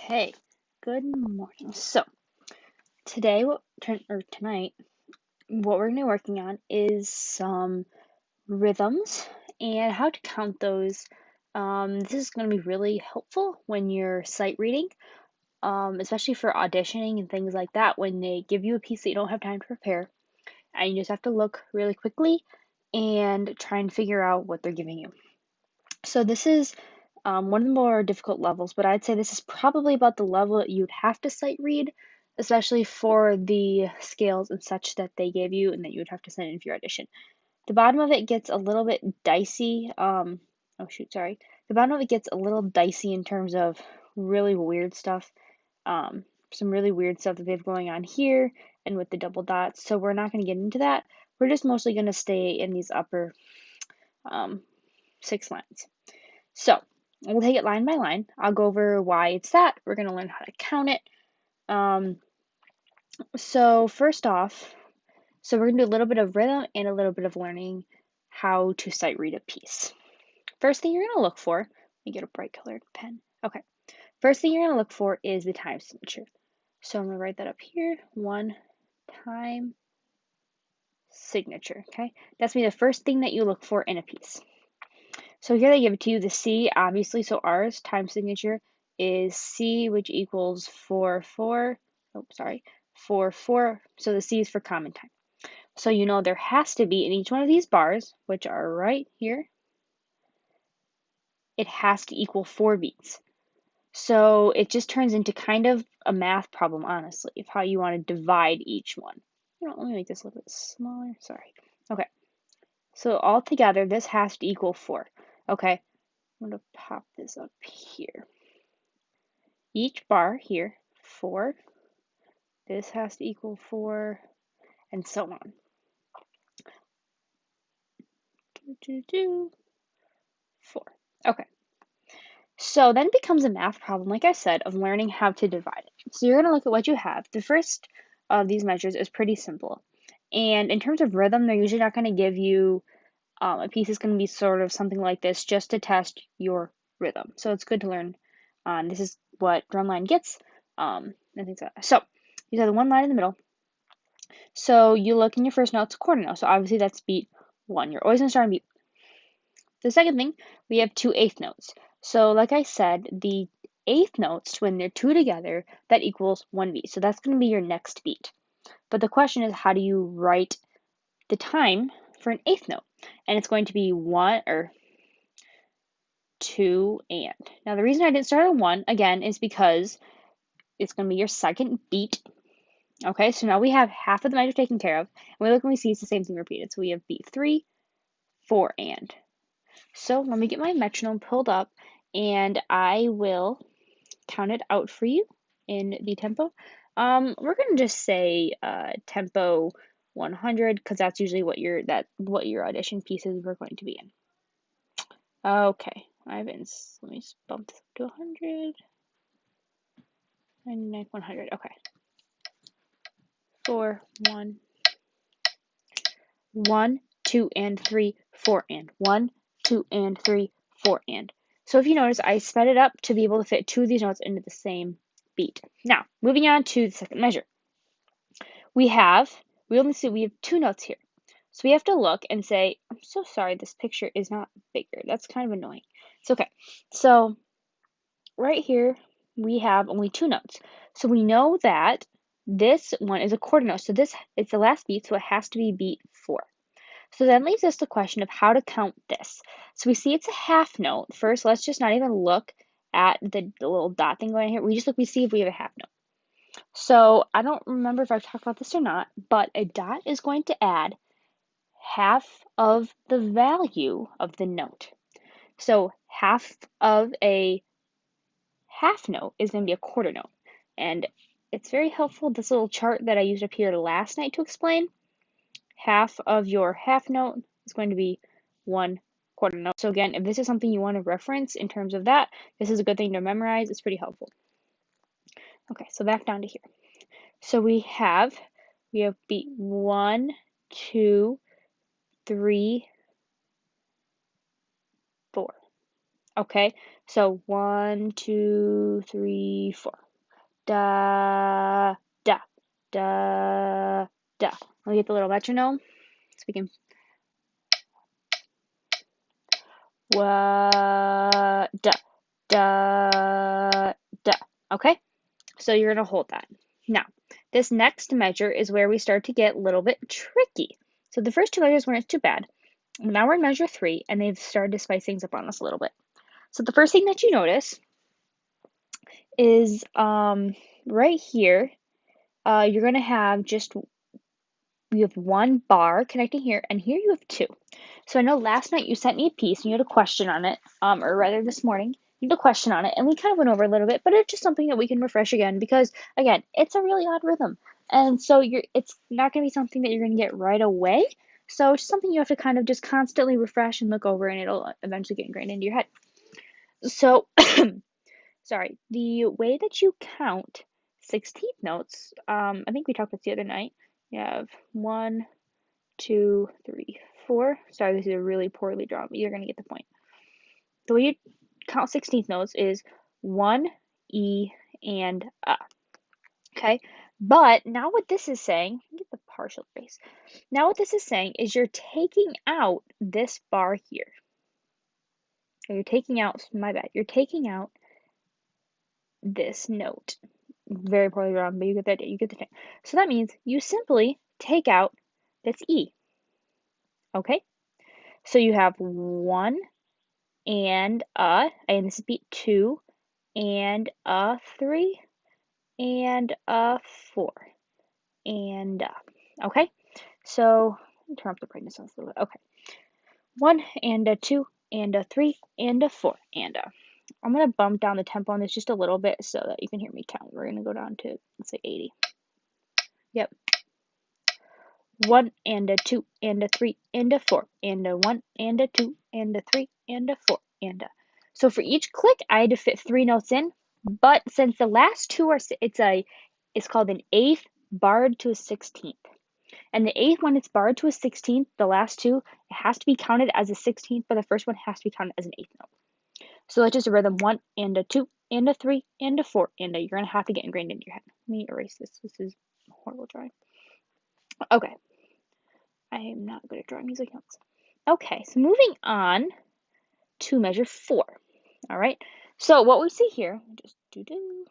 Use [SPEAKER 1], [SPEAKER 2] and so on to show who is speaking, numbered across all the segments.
[SPEAKER 1] Okay, good morning. So tonight, what we're gonna be working on is some rhythms and how to count those. This is gonna be really helpful when you're sight reading, especially for auditioning and things like that. When they give you a piece that you don't have time to prepare, and you just have to look really quickly and try and figure out what they're giving you. So this is one of the more difficult levels, but I'd say this is probably about the level that you'd have to sight read, especially for the scales and such that they gave you and that you would have to send in for your audition. The bottom of it gets a little bit dicey. Oh shoot, sorry. The bottom of it gets a little dicey in terms of really weird stuff. Some really weird stuff that they have going on here and with the double dots. So we're not going to get into that. We're just mostly going to stay in these upper 6 lines. So we'll take it line by line. I'll go over why it's that. We're going to learn how to count it. So first off, we're going to do a little bit of rhythm and a little bit of learning how to sight read a piece. First thing you're going to look for, let me get a bright colored pen. Okay. First thing you're going to look for is the time signature. So I'm going to write that up here. 1 time signature. Okay. That's going to be the first thing that you look for in a piece. So here they give it to you, the C, obviously. So ours time signature is C, which equals 4, 4. Oh, sorry. 4, 4. So the C is for common time. So you know there has to be in each one of these bars, which are right here, it has to equal 4 beats. So it just turns into kind of a math problem, honestly, of how you want to divide each one. Let me make this a little bit smaller. Sorry. Okay. So all together, this has to equal 4. Okay. I'm going to pop this up here. Each bar here, 4. This has to equal 4, and so on. 4. Okay. So then it becomes a math problem, like I said, of learning how to divide it. So you're going to look at what you have. The first of these measures is pretty simple. And in terms of rhythm, they're usually not going to give you a piece is going to be sort of something like this just to test your rhythm. So it's good to learn. This is what drumline gets. And things like that. So these are the one line in the middle. So you look in your first note, it's a quarter note. So obviously that's beat 1. You're always going to start on beat. The second thing, we have 2 eighth notes. So like I said, the eighth notes, when they're 2 together, that equals 1 beat. So that's going to be your next beat. But the question is, how do you write the time for an eighth note? And it's going to be 1 or 2 and. Now the reason I didn't start on 1, again, is because it's going to be your second beat. Okay, so now we have half of the measure taken care of. And we look and we see it's the same thing repeated. So we have beat 3, 4, and. So let me get my metronome pulled up and I will count it out for you in the tempo. We're gonna just say tempo 100 because that's usually what your audition pieces were going to be in. Okay, let me bump this up to 100. 99, 100. Okay. 4, 1, 1, 2, and 3, 4, and 1, 2, and 3, 4, and. So if you notice, I sped it up to be able to fit 2 of these notes into the same beat. Now, moving on to the second measure. We have 2 notes here. So we have to look and say, I'm so sorry, this picture is not bigger. That's kind of annoying. It's okay. So right here, we have only 2 notes. So we know that this one is a quarter note. So it's the last beat, so it has to be beat 4. So then leaves us the question of how to count this. So we see it's a half note. First, let's just not even look at the little dot thing going here. We see if we have a half note. So I don't remember if I've talked about this or not, but a dot is going to add half of the value of the note. So half of a half note is going to be a quarter note. And it's very helpful, this little chart that I used up here last night to explain. Half of your half note is going to be 1 quarter note. So again, if this is something you want to reference in terms of that, this is a good thing to memorize. It's pretty helpful. Okay, so back down to here. So we have beat 1, 2, 3, 4. Okay, So 1, 2, 3, 4. Da, da, da, da. Let me get the little metronome so we can. Wa, da, da, da. Okay? So you're going to hold that. Now, this next measure is where we start to get a little bit tricky. So the first two measures weren't too bad. Now we're in measure 3, and they've started to spice things up on us a little bit. So the first thing that you notice is right here, you're going to have you have one bar connecting here, and here you have two. So I know last night you sent me a piece, and you had a question on it, or rather this morning, you had a question on it, and we kind of went over a little bit, but it's just something that we can refresh again because, again, it's a really odd rhythm. And so it's not going to be something that you're going to get right away. So it's something you have to kind of just constantly refresh and look over, and it'll eventually get ingrained into your head. So, sorry, the way that you count 16th notes, I think we talked about this the other night. You have 1, 2, 3, 4. Sorry, this is a really poorly drawn, but you're going to get the point. The way you count 16th notes is 1, E, and A. Okay? But now what this is saying, get the partial trace. Now what this is saying is you're taking out this bar here. Okay, you're taking out, my bad, you're taking out this note. Very poorly drawn, but you get the idea, you get the thing. So that means you simply take out this E. Okay? So you have 1 and this is beat 2, and 3, and 4, and okay? So turn up the brightness on this a little bit. Okay. 1 and 2 and 3 and 4 and I'm gonna bump down the tempo on this just a little bit so that you can hear me count. We're gonna go down to, let's say, 80. Yep. 1 and 2 and 3 and 4 and 1 and 2 and 3 and 4 and so for each click I had to fit 3 notes in, but since the last two are it's called an eighth barred to a 16th. And the eighth one it's barred to a 16th, the last two, it has to be counted as a 16th, but the first one has to be counted as an eighth note. So that's just a rhythm 1 and 2 and 3 and 4 and you're gonna have to get ingrained into your head. Let me erase this. This is horrible drawing. Okay. I am not good at drawing music notes. Okay, so moving on to measure 4. All right. So what we see here, just do.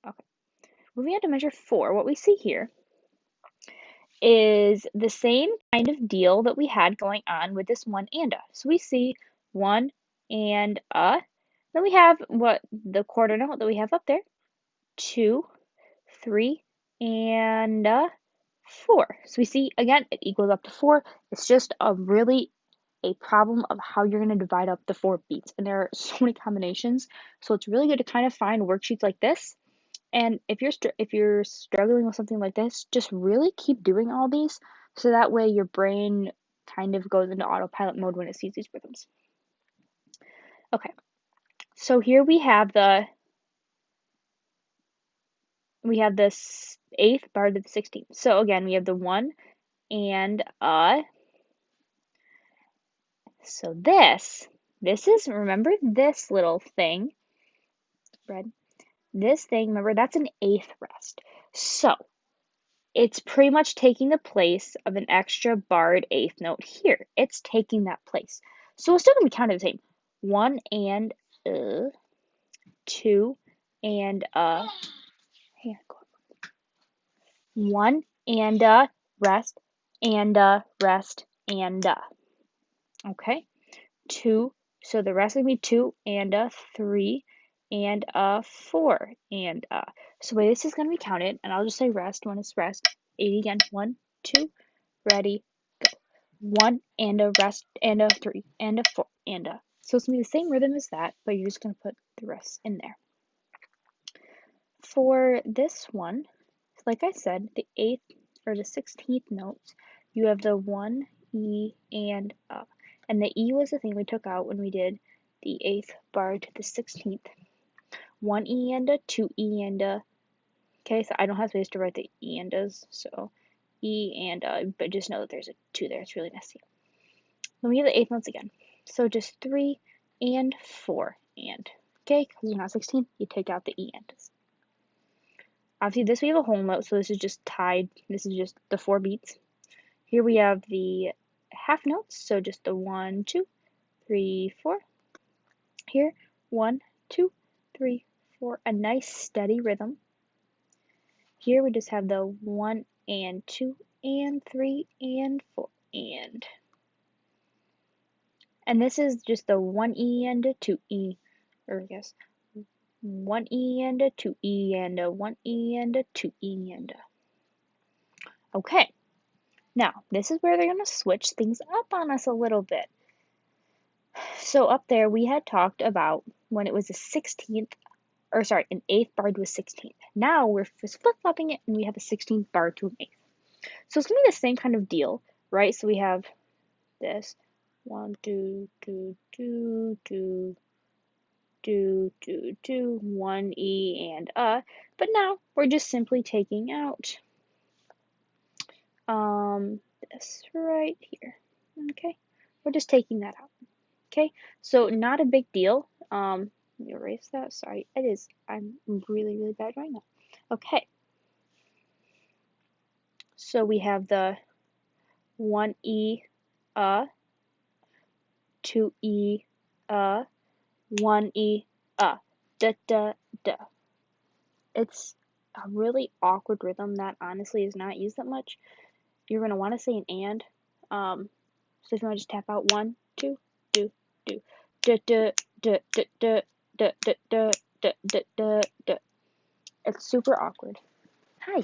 [SPEAKER 1] Okay. Moving on to measure 4, what we see here is the same kind of deal that we had going on with this 1 and a. So we see 1 and a. Then we have what the quarter note that we have up there, 2, 3, and 4. So we see again it equals up to 4. It's just a problem of how you're going to divide up the 4 beats, and there are so many combinations. So it's really good to kind of find worksheets like this. And if you're struggling with something like this, just really keep doing all these so that way your brain kind of goes into autopilot mode when it sees these rhythms. Okay. So here we have this eighth barred to the 16th. So again, we have the 1 and so this is, remember this little thing, Red? This thing, remember, that's an eighth rest. So it's pretty much taking the place of an extra barred eighth note here. It's taking that place. So it's still going to be counted the same. 1 and 2 and 1 and rest and rest and okay. 2, so the rest would be 2 and 3 and 4 and so the way this is going to be counted, and I'll just say rest when it's rest. 80 again. 1, 2, ready, go. 1 and a rest and 3 and 4 and so it's going to be the same rhythm as that, but you're just going to put the rest in there. For this one, like I said, the 8th or the 16th notes, you have the 1, E, and and the E was the thing we took out when we did the 8th bar to the 16th. 1 E and a, 2 E and a. Okay, so I don't have space to write the E and a's, so E and but just know that there's a 2 there. It's really messy. Then we have the 8th notes again. So just 3, and 4 and. Okay, because you're not 16, you take out the E and. Obviously, this we have a whole note, so this is just tied. This is just the 4 beats. Here we have the half notes, so just the 1, 2, 3, 4. Here, 1, 2, 3, 4, a nice steady rhythm. Here we just have the 1 and 2 and 3 and 4 and. And this is just the 1 E and a 2 E, or I guess 1 E and a 2 E and a 1 E and a 2 E and a. Okay, now this is where they're going to switch things up on us a little bit. So up there we had talked about when it was a 16th, or sorry, an 8th bar to a 16th. Now we're just flip-flopping it and we have a 16th bar to an 8th. So it's going to be the same kind of deal, right? So we have this 1, 2, 2, 2, 2, 2, 2, 2, 1 E and but now we're just simply taking out this right here. Okay, we're just taking that out. Okay, so not a big deal. Let me erase that. Sorry, it is. I'm really bad right now. Okay, so we have the 1 E 2 E 1 E da da da. It's a really awkward rhythm that honestly is not used that much. You're gonna want to say an and. So if you want to just tap out 1, 2, do da da da da da da da da da da da. It's super awkward. Hi.